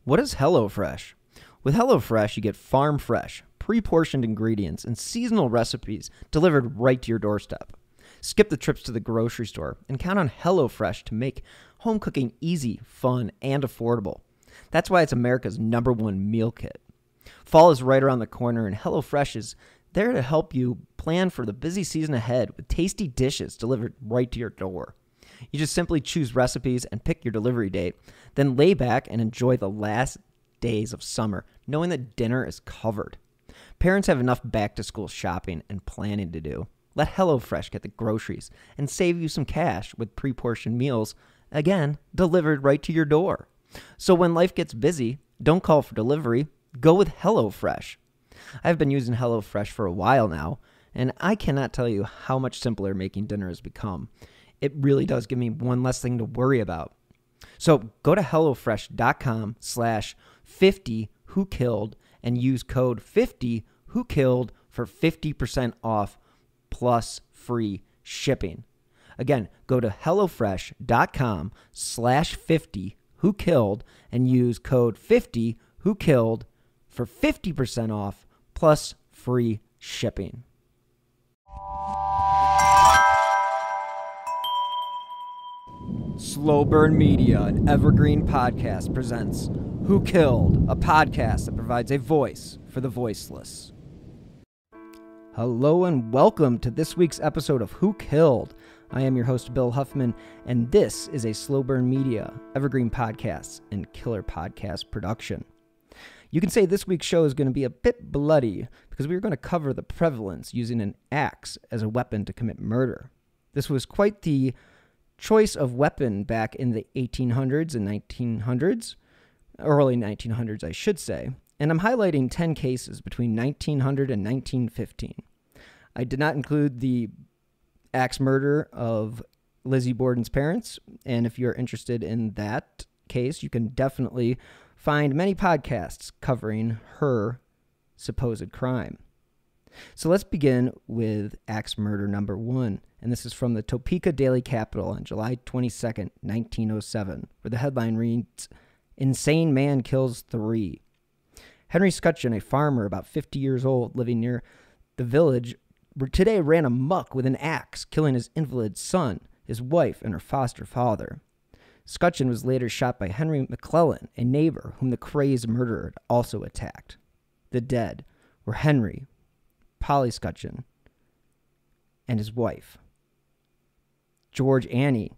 What is HelloFresh? With HelloFresh, you get farm fresh, pre-portioned ingredients and seasonal recipes delivered right to your doorstep. Skip the trips to the grocery store and count on HelloFresh to make home cooking easy, fun, and affordable. That's why it's America's #1 meal kit. Fall is right around the corner, and HelloFresh is there to help you plan for the busy season ahead with tasty dishes delivered right to your door. You just simply choose recipes and pick your delivery date, then lay back and enjoy the last days of summer, knowing that dinner is covered. Parents have enough back-to-school shopping and planning to do. Let HelloFresh get the groceries and save you some cash with pre-portioned meals, again, delivered right to your door. So when life gets busy, don't call for delivery, go with HelloFresh. I've been using HelloFresh for a while now, and I cannot tell you how much simpler making dinner has become. It really does give me one less thing to worry about. So go to HelloFresh.com/50whokilled and use code 50whokilled for 50% off plus free shipping. Again, go to HelloFresh.com/50whokilled and use code 50whokilled for 50% off plus free shipping. Slow Burn Media and Evergreen Podcast presents Who Killed, a podcast that provides a voice for the voiceless. Hello and welcome to this week's episode of Who Killed. I am your host, Bill Huffman, and this is a Slow Burn Media, Evergreen Podcasts, and Killer Podcast production. You can say this week's show is going to be a bit bloody because we are going to cover the prevalence using an axe as a weapon to commit murder. This was quite the choice of weapon back in the 1800s and 1900s, early 1900s, I should say, and I'm highlighting 10 cases between 1900 and 1915. I did not include the axe murder of Lizzie Borden's parents, and if you're interested in that case, you can definitely find many podcasts covering her supposed crime. So let's begin with axe murder number 1, and this is from the Topeka Daily Capital on July 22nd, 1907, where the headline reads, "Insane Man Kills 3." Henry Scutcheon, a farmer about 50 years old living near the village, today ran amok with an axe, killing his invalid son, his wife, and her foster father. Scutcheon was later shot by Henry McClellan, a neighbor whom the crazed murderer had also attacked. The dead were Henry, Polly Scutcheon, and his wife. George Annie,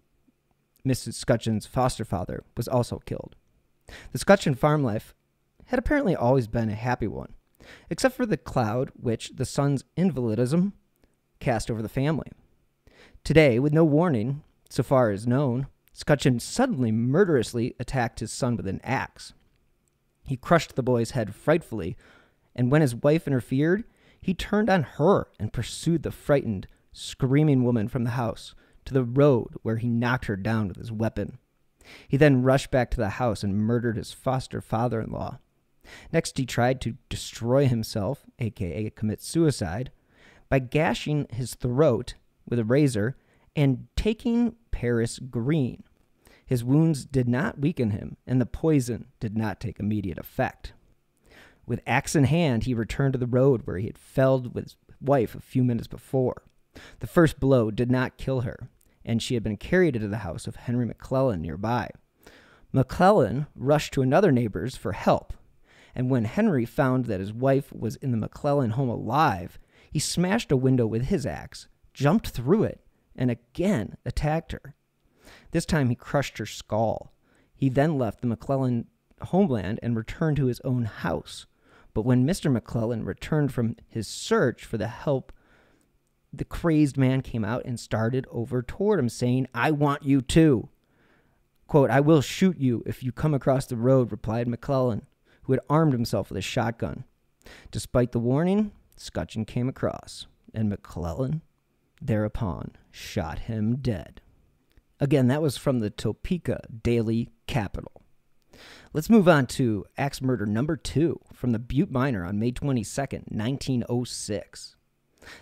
Mrs. Scutcheon's foster father, was also killed. The Scutcheon farm life had apparently always been a happy one, except for the cloud which the son's invalidism cast over the family. Today, with no warning, so far as known, Scutcheon suddenly murderously attacked his son with an axe. He crushed the boy's head frightfully, and when his wife interfered, he turned on her and pursued the frightened, screaming woman from the house to the road where he knocked her down with his weapon. He then rushed back to the house and murdered his foster father-in-law. Next, he tried to destroy himself, aka commit suicide, by gashing his throat with a razor and taking Paris green. His wounds did not weaken him, and the poison did not take immediate effect. With axe in hand, he returned to the road where he had felled with his wife a few minutes before. The first blow did not kill her, and she had been carried into the house of Henry McClellan nearby. McClellan rushed to another neighbor's for help, and when Henry found that his wife was in the McClellan home alive, he smashed a window with his axe, jumped through it, and again attacked her. This time he crushed her skull. He then left the McClellan homeland and returned to his own house. But when Mr. McClellan returned from his search for the help, the crazed man came out and started over toward him, saying, "I want you too." Quote, "I will shoot you if you come across the road," replied McClellan, who had armed himself with a shotgun. Despite the warning, Scutcheon came across, and McClellan thereupon shot him dead. Again, that was from the Topeka Daily Capital. Let's move on to axe murder number 2 from the Butte Miner on May 22nd, 1906.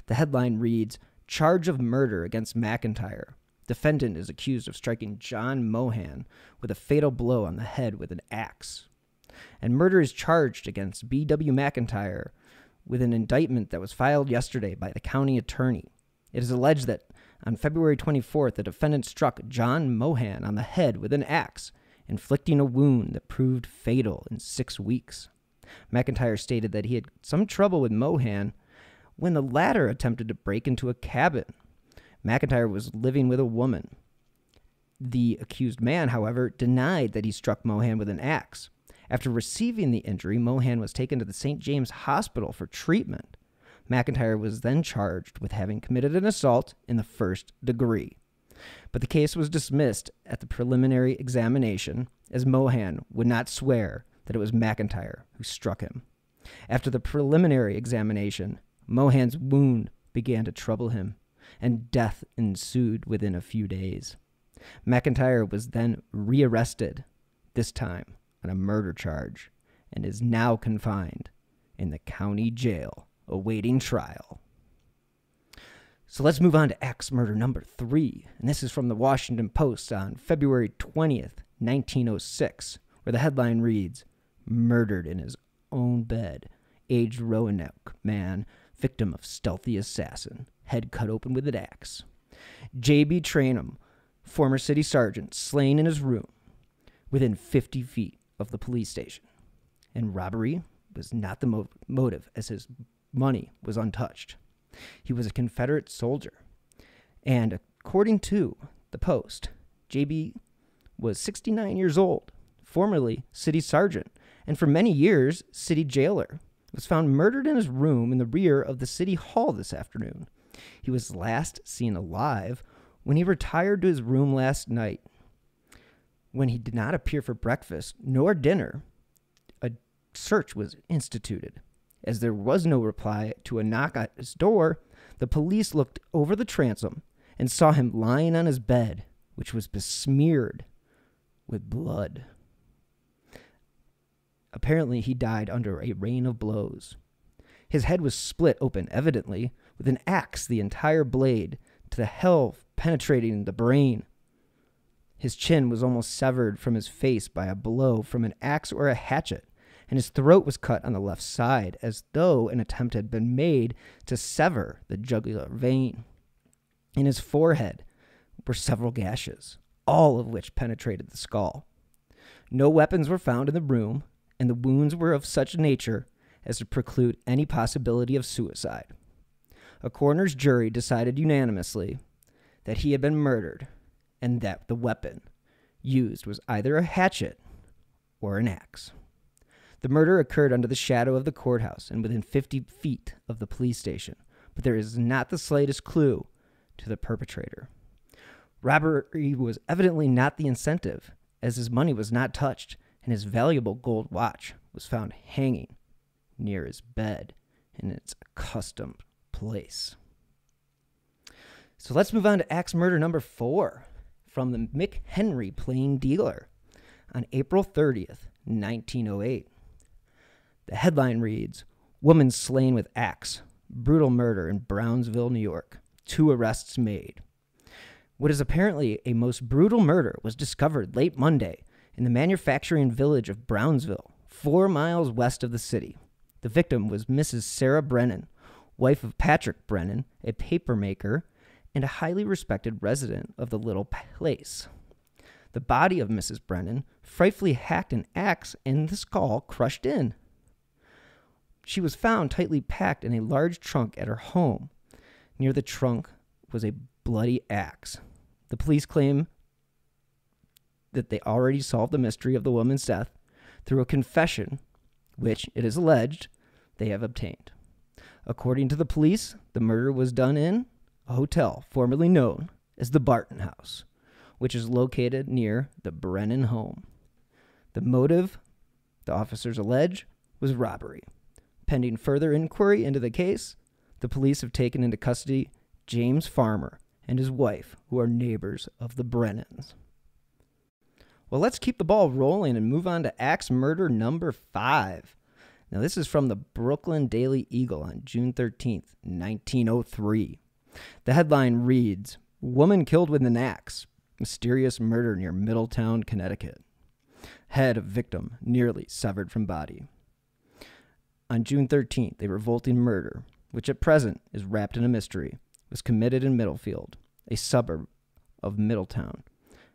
The headline reads, "Charge of murder against McIntyre. Defendant is accused of striking John Mohan with a fatal blow on the head with an axe." And murder is charged against B.W. McIntyre with an indictment that was filed yesterday by the county attorney. It is alleged that on February 24th, the defendant struck John Mohan on the head with an axe, inflicting a wound that proved fatal in 6 weeks. McIntyre stated that he had some trouble with Mohan when the latter attempted to break into a cabin. McIntyre was living with a woman. The accused man, however, denied that he struck Mohan with an axe. After receiving the injury, Mohan was taken to the St. James Hospital for treatment. McIntyre was then charged with having committed an assault in the first degree. But the case was dismissed at the preliminary examination, as Mohan would not swear that it was McIntyre who struck him. After the preliminary examination, Mohan's wound began to trouble him, and death ensued within a few days. McIntyre was then rearrested, this time on a murder charge, and is now confined in the county jail awaiting trial. So let's move on to axe murder number 3, and this is from the Washington Post on February 20th, 1906, where the headline reads, "Murdered in his own bed, aged Roanoke man, victim of stealthy assassin, head cut open with an axe. J.B. Trainum, former city sergeant, slain in his room within 50 feet of the police station. And robbery was not the motive, as his money was untouched. He was a Confederate soldier. And according to the Post, J.B. was 69 years old, formerly city sergeant, and for many years, city jailer. Was found murdered in his room in the rear of the city hall this afternoon. He was last seen alive when he retired to his room last night. When he did not appear for breakfast nor dinner, a search was instituted. As there was no reply to a knock at his door, the police looked over the transom and saw him lying on his bed, which was besmeared with blood. Apparently, he died under a rain of blows. His head was split open, evidently, with an axe, the entire blade, to the helve penetrating the brain. His chin was almost severed from his face by a blow from an axe or a hatchet, and his throat was cut on the left side, as though an attempt had been made to sever the jugular vein. In his forehead were several gashes, all of which penetrated the skull. No weapons were found in the room, and the wounds were of such nature as to preclude any possibility of suicide. A coroner's jury decided unanimously that he had been murdered, and that the weapon used was either a hatchet or an axe. The murder occurred under the shadow of the courthouse and within 50 feet of the police station, but there is not the slightest clue to the perpetrator. Robbery was evidently not the incentive, as his money was not touched, and his valuable gold watch was found hanging near his bed in its accustomed place. So let's move on to axe murder number 4 from the McHenry Plain Dealer on April 30th, 1908. The headline reads, "Woman slain with axe, brutal murder in Brownsville, New York. 2 arrests made." What is apparently a most brutal murder was discovered late Monday in the manufacturing village of Brownsville, 4 miles west of the city. The victim was Mrs. Sarah Brennan, wife of Patrick Brennan, a papermaker and a highly respected resident of the little place. The body of Mrs. Brennan, frightfully hacked an axe and the skull crushed in. She was found tightly packed in a large trunk at her home. Near the trunk was a bloody axe. The police claim that they already solved the mystery of the woman's death through a confession, which, it is alleged, they have obtained. According to the police, the murder was done in a hotel formerly known as the Barton House, which is located near the Brennan home. The motive, the officers allege, was robbery. Pending further inquiry into the case, the police have taken into custody James Farmer and his wife, who are neighbors of the Brennans. Well, let's keep the ball rolling and move on to axe murder number 5. Now, this is from the Brooklyn Daily Eagle on June 13th, 1903. The headline reads, "Woman killed with an axe. Mysterious murder near Middletown, Connecticut." head of victim nearly severed from body. On June 13th, a revolting murder, which at present is wrapped in a mystery, was committed in Middlefield, a suburb of Middletown,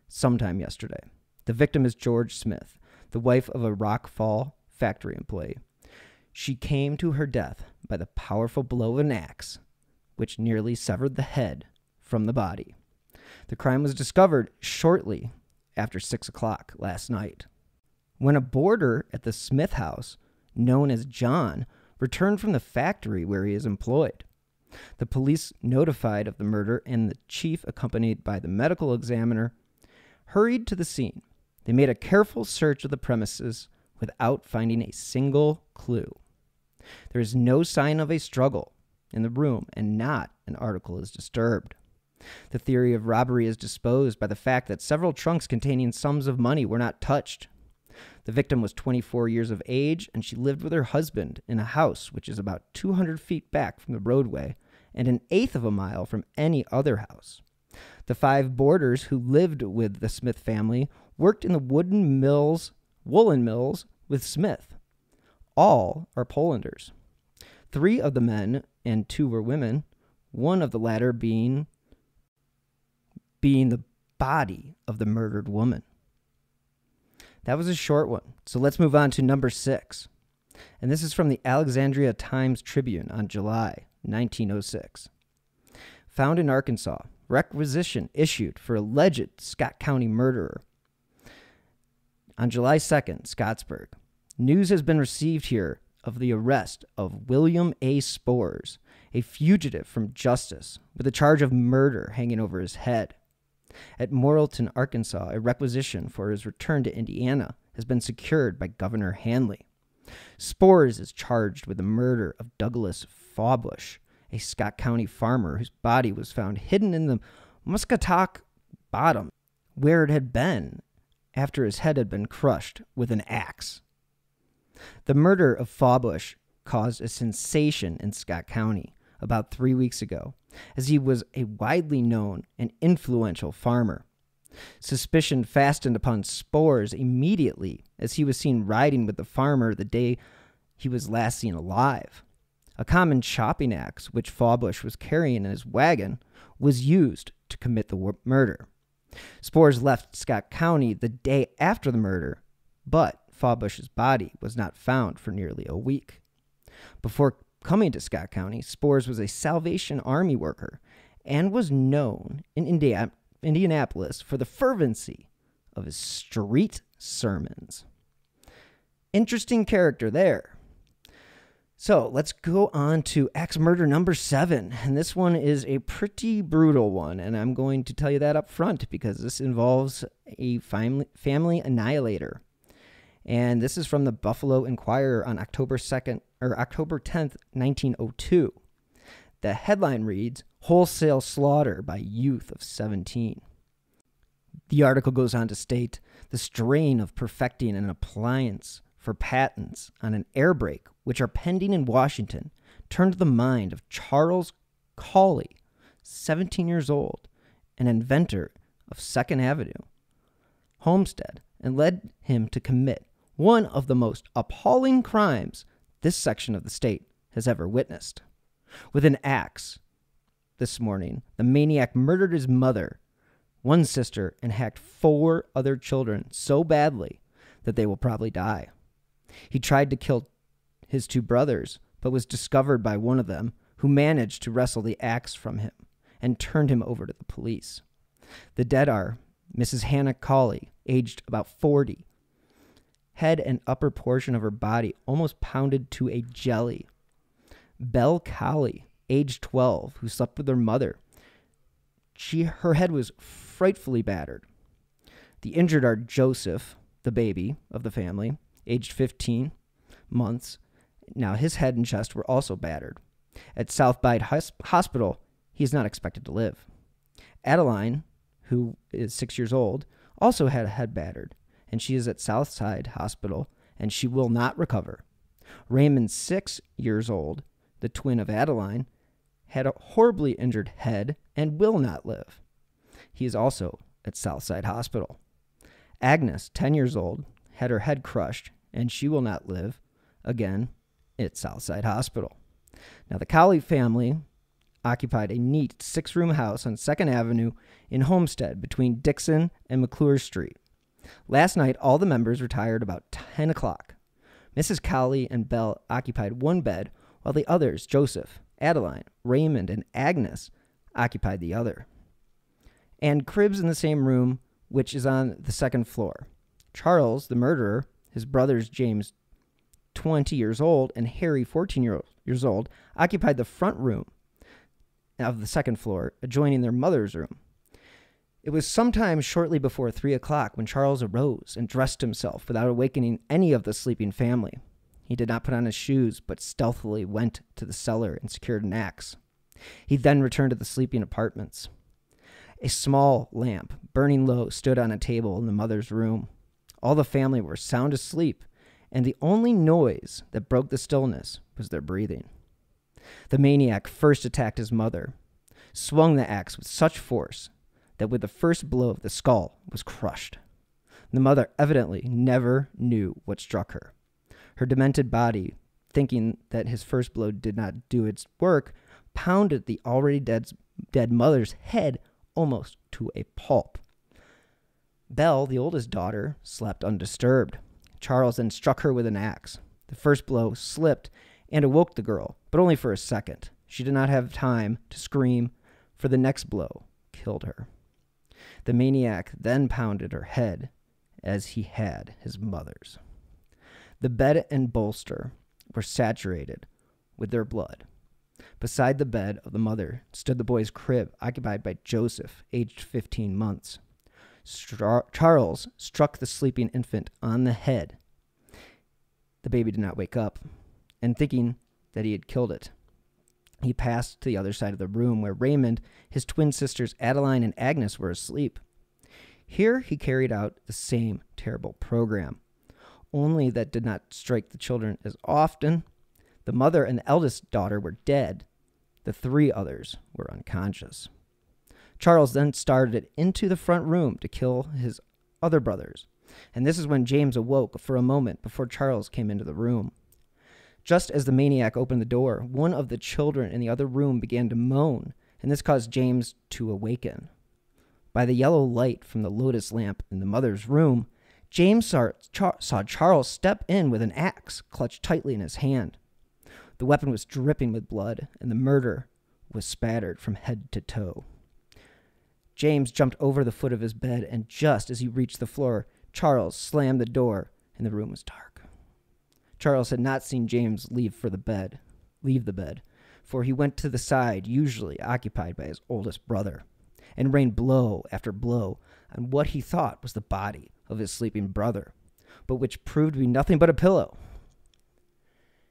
sometime yesterday. The victim is George Smith, the wife of a Rockfall factory employee. She came to her death by the powerful blow of an axe, which nearly severed the head from the body. The crime was discovered shortly after 6 o'clock last night, when a boarder at the Smith house, known as John, returned from the factory where he is employed. The police, notified of the murder, and the chief, accompanied by the medical examiner, hurried to the scene. They made a careful search of the premises without finding a single clue. There is no sign of a struggle in the room, and not an article is disturbed. The theory of robbery is disposed by the fact that several trunks containing sums of money were not touched. The victim was 24 years of age, and she lived with her husband in a house which is about 200 feet back from the roadway and an eighth of a mile from any other house. The 5 boarders who lived with the Smith family worked in the woolen mills with Smith. All are Polanders. 3 of the men and 2 were women, one of the latter being the body of the murdered woman. That was a short one, so let's move on to number 6. And this is from the Alexandria Times-Tribune on July 1906. Found in Arkansas, requisition issued for alleged Scott County murderer. On July 2nd, Scottsburg. News has been received here of the arrest of William A. Spores, a fugitive from justice, with a charge of murder hanging over his head. At Morrilton, Arkansas, a requisition for his return to Indiana has been secured by Governor Hanley. Spores is charged with the murder of Douglas Fawbush, a Scott County farmer whose body was found hidden in the Muscatawk bottom, where it had been after his head had been crushed with an axe. The murder of Fawbush caused a sensation in Scott County about 3 weeks ago, as he was a widely known and influential farmer. Suspicion fastened upon Spores immediately, as he was seen riding with the farmer the day he was last seen alive. A common chopping axe, which Fawbush was carrying in his wagon, was used to commit the murder. Spores left Scott County the day after the murder, but Fawbush's body was not found for nearly a week. Before coming to Scott County, Spores was a Salvation Army worker and was known in Indianapolis for the fervency of his street sermons. Interesting character there. So let's go on to axe murder number 7. And this one is a pretty brutal one. And I'm going to tell you that up front because this involves a family annihilator. And this is from the Buffalo Inquirer on October 10th, 1902. The headline reads, "Wholesale Slaughter by Youth of 17. The article goes on to state, the strain of perfecting an appliance for patents on an air brake, which are pending in Washington, turned the mind of Charles Cawley, 17 years old, an inventor of Second Avenue, Homestead, and led him to commit one of the most appalling crimes this section of the state has ever witnessed. With an axe, this morning, the maniac murdered his mother, one sister, and hacked 4 other children so badly that they will probably die. He tried to kill his 2 brothers, but was discovered by one of them, who managed to wrestle the axe from him and turned him over to the police. The dead are Mrs. Hannah Cawley, aged about 40, head and upper portion of her body almost pounded to a jelly. Belle Cawley, aged 12, who slept with her mother. Her head was frightfully battered. The injured are Joseph, the baby of the family, aged 15 months. Now, his head and chest were also battered. At Southside Hospital, he is not expected to live. Adeline, who is 6 years old, also had a head battered, and she is at Southside Hospital, and she will not recover. Raymond, 6 years old, the twin of Adeline, had a horribly injured head and will not live. He is also at Southside Hospital. Agnes, 10 years old, had her head crushed, and she will not live again at Southside Hospital. Now, the Cowley family occupied a neat 6-room house on 2nd Avenue in Homestead between Dixon and McClure Street. Last night, all the members retired about 10 o'clock. Mrs. Cowley and Belle occupied one bed, while the others, Joseph, Adeline, Raymond, and Agnes, occupied the other. And cribs in the same room, which is on the 2nd floor. Charles, the murderer, his brothers James, 20 years old, and Harry, 14 years old, occupied the front room of the 2nd floor, adjoining their mother's room. It was sometime shortly before 3 o'clock when Charles arose and dressed himself without awakening any of the sleeping family. He did not put on his shoes, but stealthily went to the cellar and secured an axe. He then returned to the sleeping apartments. A small lamp, burning low, stood on a table in the mother's room. All the family were sound asleep, and the only noise that broke the stillness was their breathing. The maniac first attacked his mother, swung the axe with such force that with the first blow the skull was crushed. The mother evidently never knew what struck her. Her demented body, thinking that his first blow did not do its work, pounded the already dead mother's head almost to a pulp. Belle, the oldest daughter, slept undisturbed. Charles then struck her with an axe. The first blow slipped and awoke the girl, but only for a second. She did not have time to scream, for the next blow killed her. The maniac then pounded her head as he had his mother's. The bed and bolster were saturated with their blood. Beside the bed of the mother stood the boy's crib, occupied by Joseph, aged 15 months. Charles struck the sleeping infant on the head. The baby did not wake up, and thinking that he had killed it, he passed to the other side of the room where Raymond, his twin sisters Adeline and Agnes were asleep. Here he carried out the same terrible program, only that did not strike the children as often. The mother and the eldest daughter were dead. The 3 others were unconscious. Charles then started into the front room to kill his other brothers, and this is when James awoke for a moment before Charles came into the room. Just as the maniac opened the door, one of the children in the other room began to moan, and this caused James to awaken. By the yellow light from the lotus lamp in the mother's room, James saw Charles step in with an axe clutched tightly in his hand. The weapon was dripping with blood, and the murder was spattered from head to toe. James jumped over the foot of his bed, and just as he reached the floor, Charles slammed the door, and the room was dark. Charles had not seen James leave the bed, for he went to the side usually occupied by his oldest brother, and rained blow after blow on what he thought was the body of his sleeping brother, but which proved to be nothing but a pillow.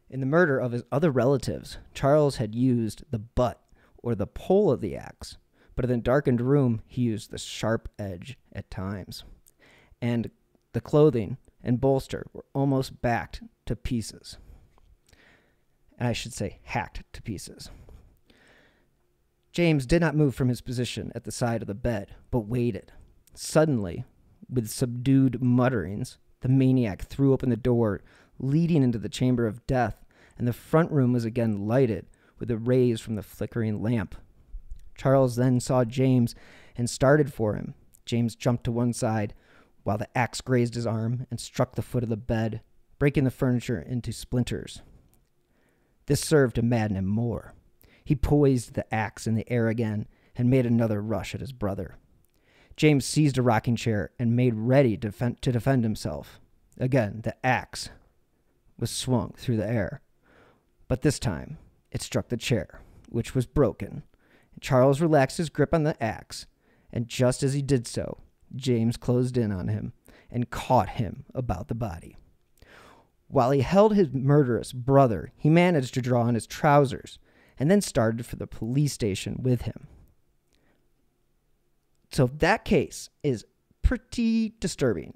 In the murder of his other relatives, Charles had used the butt or the pole of the axe, but in the darkened room, he used the sharp edge at times. And the clothing and bolster were almost backed to pieces. And I should say hacked to pieces. James did not move from his position at the side of the bed, but waited. Suddenly, with subdued mutterings, the maniac threw open the door leading into the chamber of death, and the front room was again lighted with the rays from the flickering lamp. Charles then saw James and started for him. James jumped to one side, while the axe grazed his arm and struck the foot of the bed, breaking the furniture into splinters. This served to madden him more. He poised the axe in the air again and made another rush at his brother. James seized a rocking chair and made ready to defend himself. Again, the axe was swung through the air, but this time it struck the chair, which was broken. Charles relaxed his grip on the axe, and just as he did so, James closed in on him and caught him about the body. While he held his murderous brother, he managed to draw on his trousers and then started for the police station with him. So that case is pretty disturbing.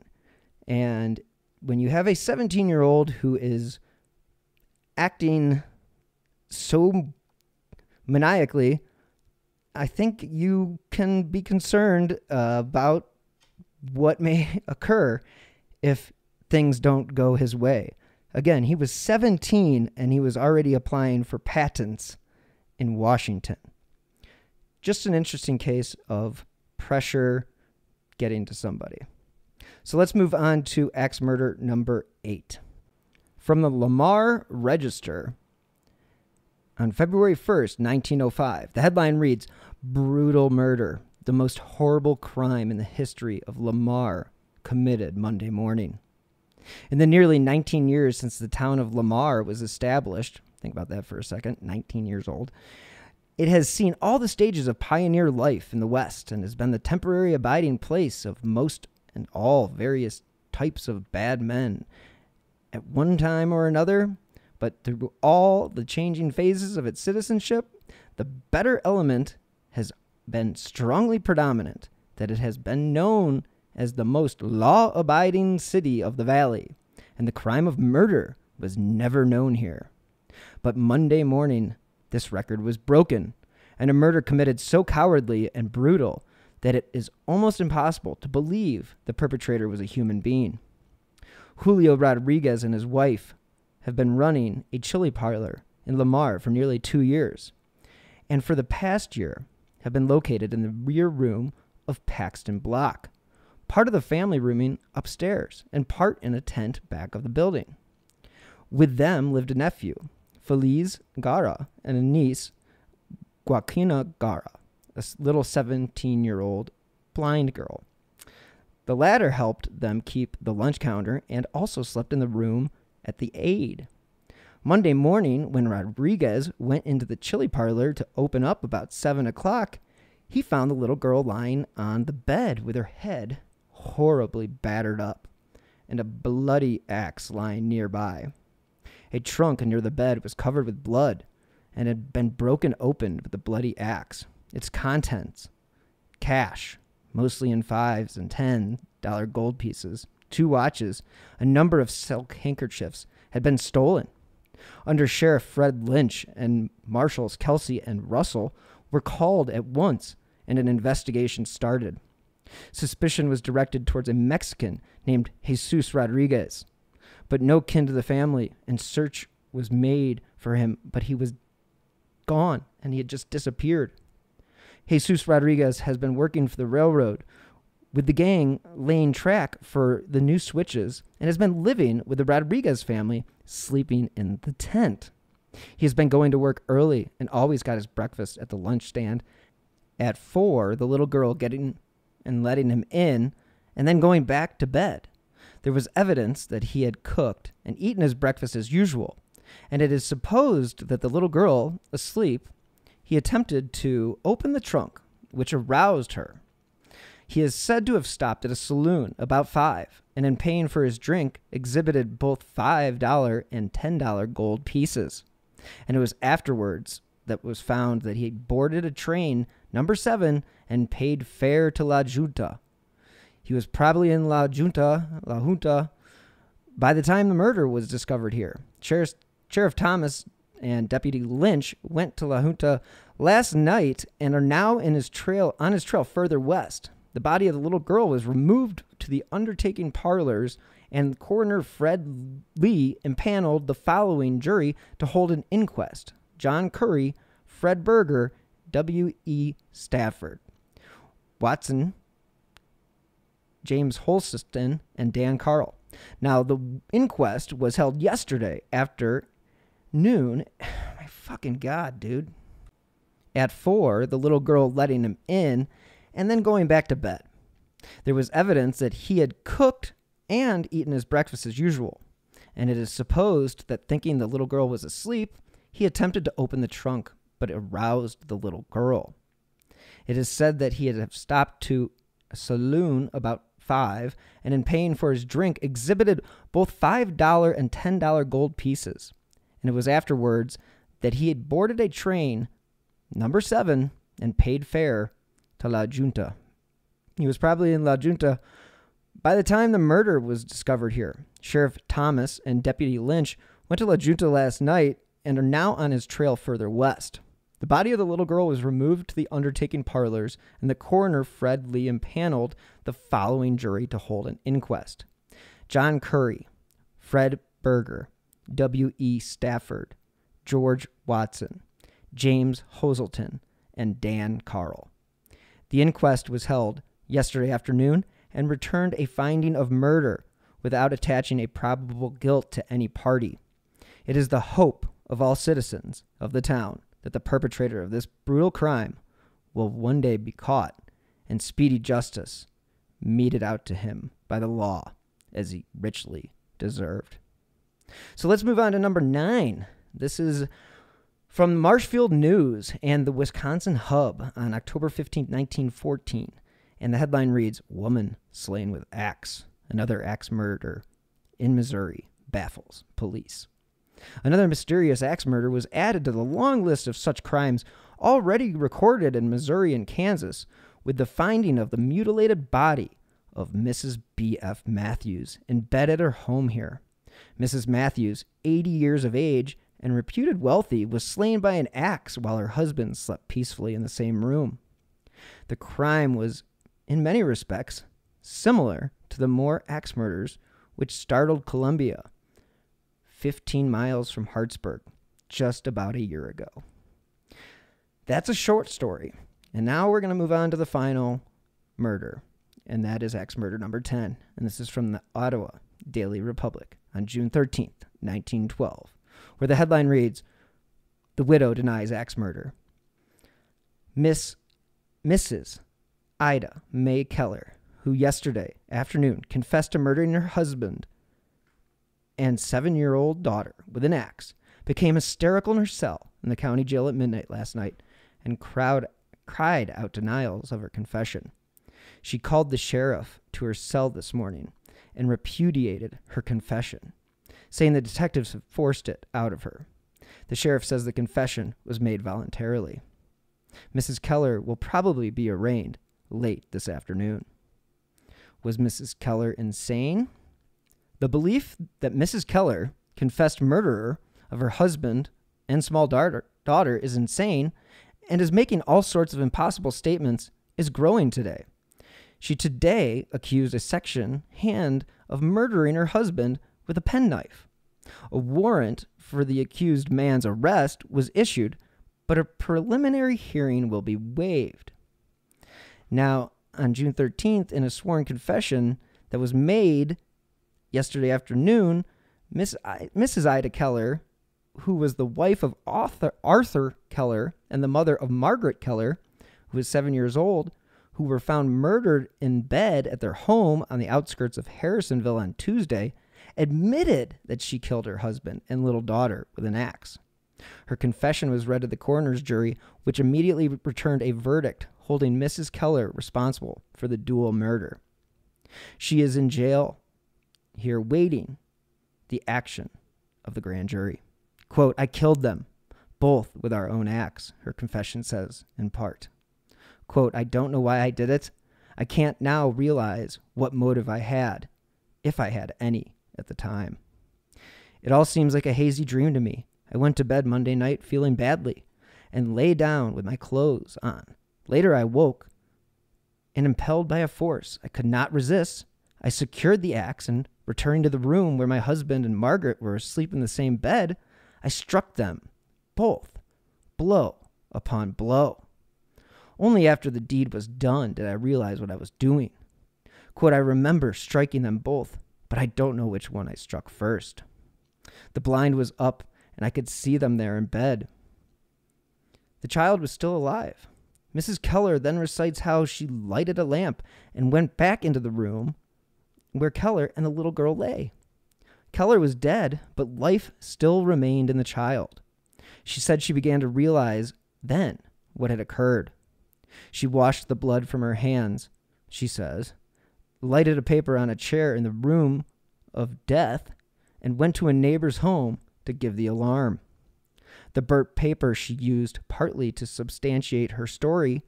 And when you have a 17-year-old who is acting so maniacally, I think you can be concerned about what may occur if things don't go his way. Again, he was 17 and he was already applying for patents in Washington. Just an interesting case of pressure getting to somebody. So let's move on to axe murder number 8. From the Lamar Register on February 1st, 1905, the headline reads, "Brutal murder, the most horrible crime in the history of Lamar, committed Monday morning." In the nearly 19 years since the town of Lamar was established, think about that for a second, 19 years old, it has seen all the stages of pioneer life in the West and has been the temporary abiding place of most and all various types of bad men at one time or another. But through all the changing phases of its citizenship, the better element has been strongly predominant, that it has been known as the most law-abiding city of the valley, and the crime of murder was never known here. But Monday morning, this record was broken, and a murder committed so cowardly and brutal that it is almost impossible to believe the perpetrator was a human being. Julio Rodriguez and his wife have been running a chili parlor in Lamar for nearly 2 years, and for the past year have been located in the rear room of Paxton Block, part of the family rooming upstairs and part in a tent back of the building. With them lived a nephew, Feliz Gara, and a niece, Joaquina Gara, a little 17-year-old blind girl. The latter helped them keep the lunch counter and also slept in the room at the aid. Monday morning, when Rodriguez went into the chili parlor to open up about 7 o'clock, he found the little girl lying on the bed with her head horribly battered up and a bloody axe lying nearby. A trunk near the bed was covered with blood and had been broken open with the bloody axe. Its contents, cash, mostly in $5 and $10 gold pieces, 2 watches, a number of silk handkerchiefs, had been stolen. Under Sheriff Fred Lynch and Marshals Kelsey and Russell were called at once, and an investigation started. Suspicion was directed towards a Mexican named Jesus Rodriguez, but no kin to the family, and search was made for him, but he was gone, and he had just disappeared. Jesus Rodriguez has been working for the railroad with the gang laying track for the new switches and has been living with the Rodriguez family, sleeping in the tent. He has been going to work early and always got his breakfast at the lunch stand. At 4, the little girl getting and letting him in and then going back to bed. There was evidence that he had cooked and eaten his breakfast as usual, and it is supposed that the little girl, asleep, he attempted to open the trunk, which aroused her. He is said to have stopped at a saloon about 5, and in paying for his drink, exhibited both $5 and $10 gold pieces. And it was afterwards that was found that he boarded a train, number 7, and paid fare to La Junta. He was probably in La Junta, by the time the murder was discovered here. Sheriff Thomas and Deputy Lynch went to La Junta last night and are now on his trail further west. The body of the little girl was removed to the undertaking parlors, and coroner Fred Lee impaneled the following jury to hold an inquest: John Curry, Fred Berger, W.E. Stafford, Watson, James Holston, and Dan Carl. Now, the inquest was held yesterday after noon. My fucking God, dude. At 4, the little girl letting him in and then going back to bed. There was evidence that he had cooked and eaten his breakfast as usual, and it is supposed that, thinking the little girl was asleep, he attempted to open the trunk, but aroused the little girl. It is said that he had stopped to a saloon about 5, and in paying for his drink, exhibited both $5 and $10 gold pieces. And it was afterwards that he had boarded a train, number 7, and paid fare to La Junta. He was probably in La Junta by the time the murder was discovered here. Sheriff Thomas and Deputy Lynch went to La Junta last night and are now on his trail further west. The body of the little girl was removed to the undertaking parlors, and the coroner Fred Lee impaneled the following jury to hold an inquest: John Curry, Fred Berger, W.E. Stafford, George Watson, James Hoselton, and Dan Carl. The inquest was held yesterday afternoon and returned a finding of murder without attaching a probable guilt to any party. It is the hope of all citizens of the town that the perpetrator of this brutal crime will one day be caught and speedy justice meted out to him by the law as he richly deserved. So let's move on to number 9. This is from Marshfield News and the Wisconsin Hub on October 15, 1914. And the headline reads, "Woman slain with axe. Another axe murder in Missouri baffles police." Another mysterious axe murder was added to the long list of such crimes already recorded in Missouri and Kansas, with the finding of the mutilated body of Mrs. B.F. Matthews in bed at her home here. Mrs. Matthews, 80 years of age and reputed wealthy, was slain by an axe while her husband slept peacefully in the same room. The crime was, in many respects, similar to the Moore axe murders which startled Columbia, 15 miles from Hartsburg, just about a year ago. That's a short story. And now we're going to move on to the final murder, and that is axe murder number 10. And this is from the Ottawa Daily Republic on June 13th, 1912, where the headline reads, "The widow denies axe murder. Mrs. Ida May Keller, who yesterday afternoon confessed to murdering her husband and 7-year-old daughter with an axe, became hysterical in her cell in the county jail at midnight last night and cried out denials of her confession. She called the sheriff to her cell this morning and repudiated her confession, saying the detectives had forced it out of her. The sheriff says the confession was made voluntarily. Mrs. Keller will probably be arraigned late this afternoon." Was Mrs. Keller insane? The belief that Mrs. Keller, confessed murderer of her husband and small daughter, is insane and is making all sorts of impossible statements is growing today. She today accused a section hand of murdering her husband with a penknife. A warrant for the accused man's arrest was issued, but a preliminary hearing will be waived. Now, on June 13th, in a sworn confession that was made yesterday afternoon, Mrs. Ida Keller, who was the wife of Arthur Keller and the mother of Margaret Keller, who was 7 years old, who were found murdered in bed at their home on the outskirts of Harrisonville on Tuesday, admitted that she killed her husband and little daughter with an axe. Her confession was read to the coroner's jury, which immediately returned a verdict holding Mrs. Keller responsible for the dual murder. She is in jail here waiting the action of the grand jury. Quote, "I killed them, both with our own axe," her confession says in part. Quote, "I don't know why I did it. I can't now realize what motive I had, if I had any, at the time. It all seems like a hazy dream to me. I went to bed Monday night feeling badly and lay down with my clothes on. Later I woke and, impelled by a force I could not resist, I secured the axe and, returning to the room where my husband and Margaret were asleep in the same bed, I struck them both, blow upon blow. Only after the deed was done did I realize what I was doing. Quote, I remember striking them both, but I don't know which one I struck first. The blind was up, and I could see them there in bed. The child was still alive. Mrs. Keller then recites how she lighted a lamp and went back into the room where Keller and the little girl lay. Keller was dead, but life still remained in the child. She said she began to realize then what had occurred. She washed the blood from her hands, she says, lighted a paper on a chair in the room of death, and went to a neighbor's home to give the alarm. The burnt paper she used partly to substantiate her story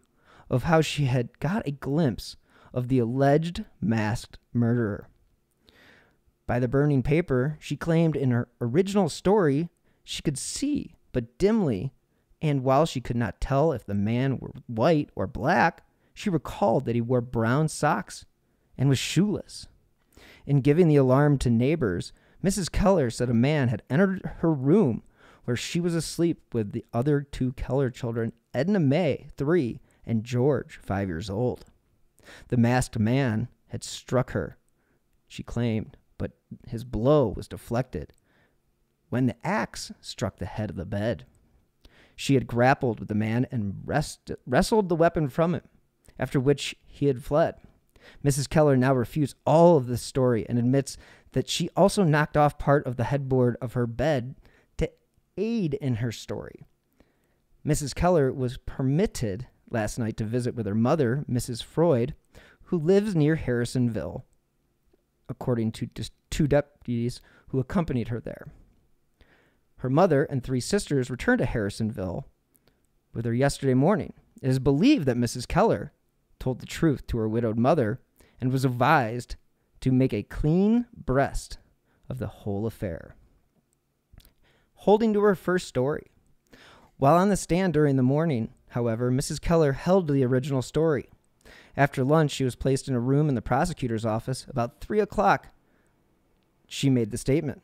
of how she had got a glimpse of the alleged masked murderer. By the burning paper, she claimed in her original story she could see, but dimly, and while she could not tell if the man were white or black, she recalled that he wore brown socks and was shoeless. In giving the alarm to neighbors, Mrs. Keller said a man had entered her room where she was asleep with the other 2 Keller children, Edna Mae, 3, and George, 5 years old. The masked man had struck her, she claimed, but his blow was deflected when the axe struck the head of the bed. She had grappled with the man and wrestled the weapon from him, after which he had fled. Mrs. Keller now refutes all of this story and admits that she also knocked off part of the headboard of her bed to aid in her story. Mrs. Keller was permitted last night to visit with her mother, Mrs. Freud, who lives near Harrisonville, according to 2 deputies who accompanied her there. Her mother and 3 sisters returned to Harrisonville with her yesterday morning. It is believed that Mrs. Keller told the truth to her widowed mother and was advised to make a clean breast of the whole affair. Holding to her first story. While on the stand during the morning, however, Mrs. Keller held to the original story. After lunch, she was placed in a room in the prosecutor's office. About 3 o'clock, she made the statement.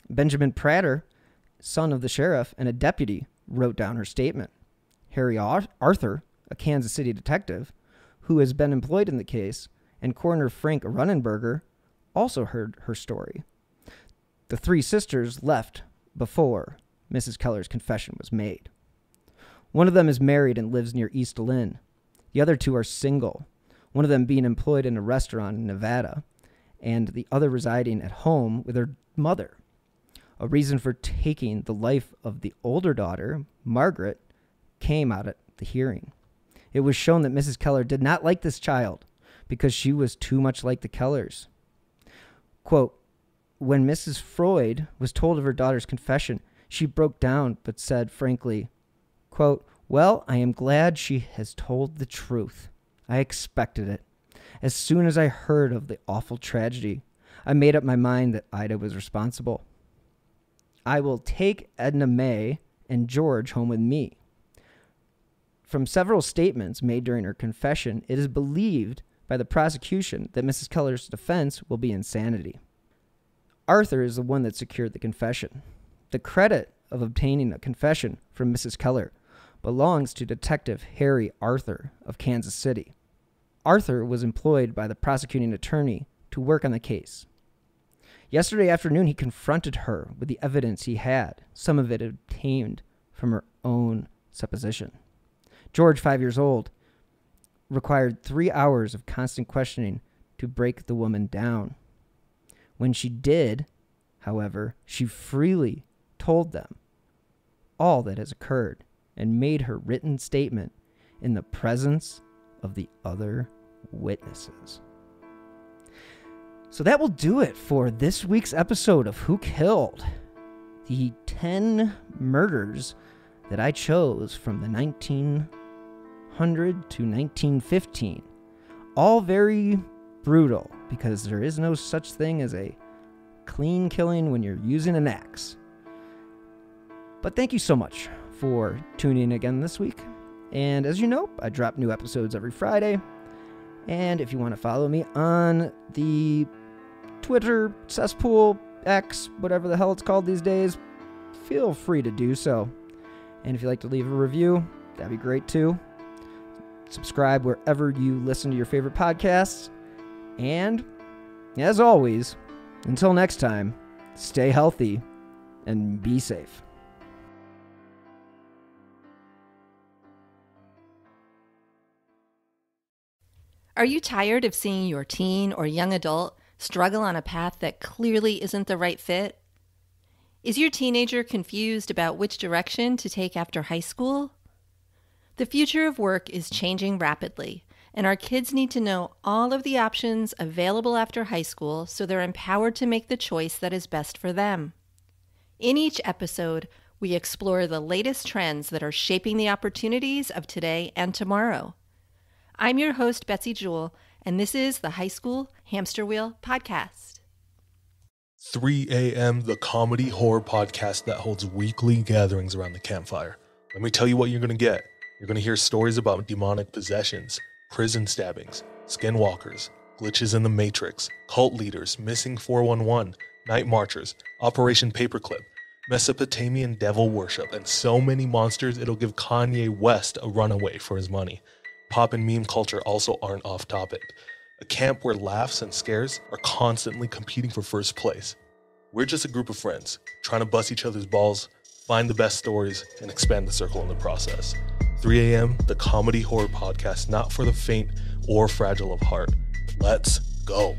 Benjamin Prater, son of the sheriff and a deputy, wrote down her statement. Harry Arthur, a Kansas City detective, who has been employed in the case, and Coroner Frank Runenberger also heard her story. The 3 sisters left before Mrs. Keller's confession was made. One of them is married and lives near East Lynn. The other 2 are single, one of them being employed in a restaurant in Nevada, and the other residing at home with her mother. A reason for taking the life of the older daughter, Margaret, came out at the hearing. It was shown that Mrs. Keller did not like this child because she was too much like the Kellers. Quote, when Mrs. Freud was told of her daughter's confession, she broke down but said frankly, quote, well, I am glad she has told the truth. I expected it. As soon as I heard of the awful tragedy, I made up my mind that Ida was responsible. I will take Edna Mae and George home with me. From several statements made during her confession, it is believed by the prosecution that Mrs. Keller's defense will be insanity. Arthur is the one that secured the confession. The credit of obtaining a confession from Mrs. Keller belongs to Detective Harry Arthur of Kansas City. Arthur was employed by the prosecuting attorney to work on the case. Yesterday afternoon, he confronted her with the evidence he had, some of it obtained from her own supposition. George, 5 years old, required 3 hours of constant questioning to break the woman down. When she did, however, she freely told them all that has occurred and made her written statement in the presence of the other witnesses. So that will do it for this week's episode of Who Killed? The 10 murders that I chose from the 1900 to 1915. All very brutal because there is no such thing as a clean killing when you're using an axe. But thank you so much for tuning in again this week. And as you know, I drop new episodes every Friday. And if you want to follow me on the Twitter, cesspool, X, whatever the hell it's called these days, feel free to do so. And if you'd like to leave a review, that'd be great too. Subscribe wherever you listen to your favorite podcasts. And as always, until next time, stay healthy and be safe. Are you tired of seeing your teen or young adult struggle on a path that clearly isn't the right fit? Is your teenager confused about which direction to take after high school? The future of work is changing rapidly, and our kids need to know all of the options available after high school so they're empowered to make the choice that is best for them. In each episode, we explore the latest trends that are shaping the opportunities of today and tomorrow. I'm your host, Betsy Jewell, and this is the High School Hamster Wheel Podcast. 3 a.m., the comedy horror podcast that holds weekly gatherings around the campfire. Let me tell you what you're going to get. You're going to hear stories about demonic possessions, prison stabbings, skinwalkers, glitches in the Matrix, cult leaders, missing 411, night marchers, Operation Paperclip, Mesopotamian devil worship, and so many monsters it'll give Kanye West a runaway for his money. Pop and meme culture also aren't off topic. A camp where laughs and scares are constantly competing for first place. We're just a group of friends, trying to bust each other's balls, find the best stories, and expand the circle in the process. 3 a.m., the comedy horror podcast, not for the faint or fragile of heart. Let's go.